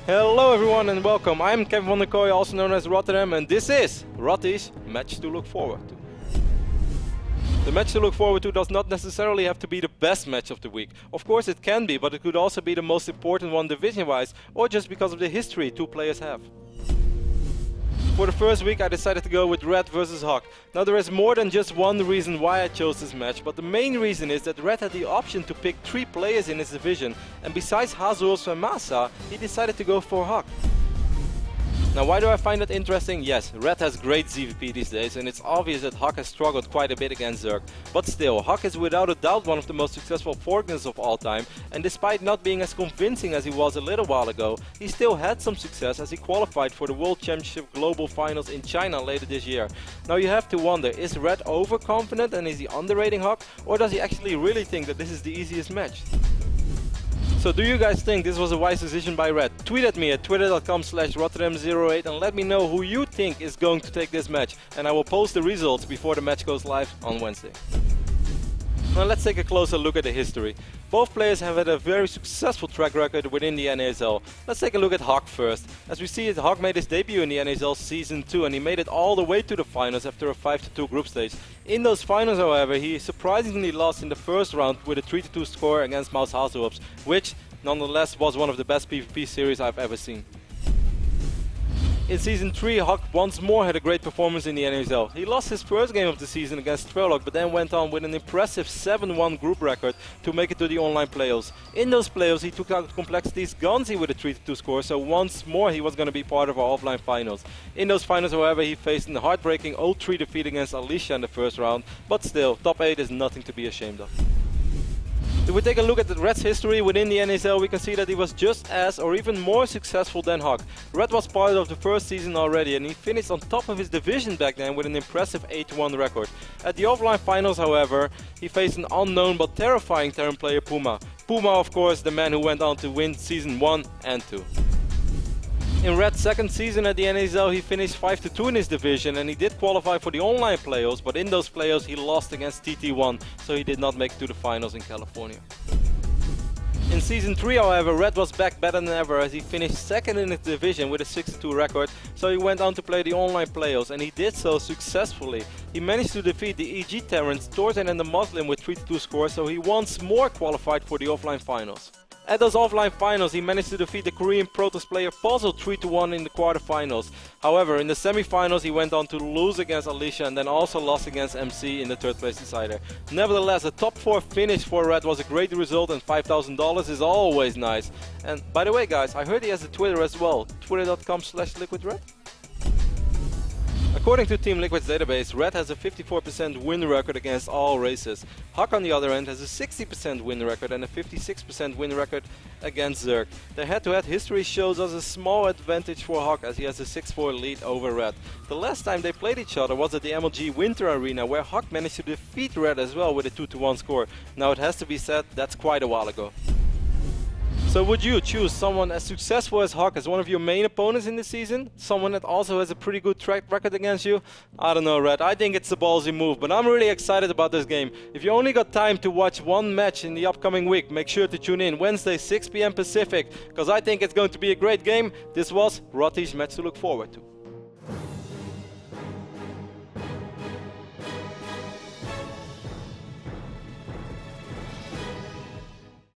Hello everyone and welcome. I'm Kevin van der Kooi, also known as Rotterdam, and this is Rotty's Match to Look Forward to. The match to look forward to does not necessarily have to be the best match of the week. Of course it can be, but it could also be the most important one division-wise, or just because of the history two players have. For the first week I decided to go with Red versus Hawk. Now there is more than just one reason why I chose this match, but the main reason is that Red had the option to pick 3 players in his division, and besides NASL and Masa, he decided to go for Hawk. Now why do I find that interesting? Yes, Red has great ZVP these days, and it's obvious that Hawk has struggled quite a bit against Zerg. But still, Hawk is without a doubt one of the most successful forerunners of all time, and despite not being as convincing as he was a little while ago, he still had some success as he qualified for the World Championship Global Finals in China later this year. Now you have to wonder, is Red overconfident and is he underrating Hawk, or does he actually really think that this is the easiest match? So do you guys think this was a wise decision by Red? Tweet at me at twitter.com/Rotterdam08 and let me know who you think is going to take this match, and I will post the results before the match goes live on Wednesday. Now let's take a closer look at the history. Both players have had a very successful track record within the NASL. Let's take a look at Hawk first. As we see, Hawk made his debut in the NASL Season 2 and he made it all the way to the finals after a 5-2 group stage. In those finals, however, he surprisingly lost in the first round with a 3-2 score against Mouse Hazelhops, which nonetheless was one of the best PvP series I've ever seen. In Season 3, Hawk once more had a great performance in the NASL. He lost his first game of the season against Trelloc, but then went on with an impressive 7-1 group record to make it to the online playoffs. In those playoffs, he took out Complexity's Gonzi with a 3-2 score, so once more he was going to be part of our offline finals. In those finals, however, he faced a heartbreaking 0-3 defeat against Alicia in the first round, but still, top 8 is nothing to be ashamed of. If we take a look at the Red's history within the NASL, we can see that he was just as or even more successful than Hawk. Red was part of the first season already and he finished on top of his division back then with an impressive 8-1 record. At the offline finals, however, he faced an unknown but terrifying Terran player, Puma. Puma, of course, the man who went on to win Season 1 and 2. In Red's second season at the NASL, he finished 5-2 in his division and he did qualify for the online playoffs, but in those playoffs he lost against TT1, so he did not make it to the finals in California. In Season 3, however, Red was back better than ever as he finished second in his division with a 6-2 record, so he went on to play the online playoffs and he did so successfully. He managed to defeat the EG Terrans, Torten and the Muslim with 3-2 scores, so he once more qualified for the offline finals. At those offline finals, he managed to defeat the Korean Protoss player Puzzle 3-1 in the quarterfinals. However, in the semifinals, he went on to lose against Alicia and then also lost against MC in the third place decider. Nevertheless, a top 4 finish for Red was a great result, and $5,000 is always nice. And by the way, guys, I heard he has a Twitter as well, twitter.com/LiquidRed. According to Team Liquid's database, Red has a 54% win record against all races. Hawk on the other end has a 60% win record and a 56% win record against Zerg. Their head-to-head history shows us a small advantage for Hawk as he has a 6-4 lead over Red. The last time they played each other was at the MLG Winter Arena, where Hawk managed to defeat Red as well with a 2-1 score. Now it has to be said, that's quite a while ago. So would you choose someone as successful as Hawk as one of your main opponents in the season? Someone that also has a pretty good track record against you? I don't know, Red. I think it's a ballsy move, but I'm really excited about this game. If you only got time to watch one match in the upcoming week, make sure to tune in Wednesday 6 PM Pacific, because I think it's going to be a great game. This was Rotty's match to look forward to.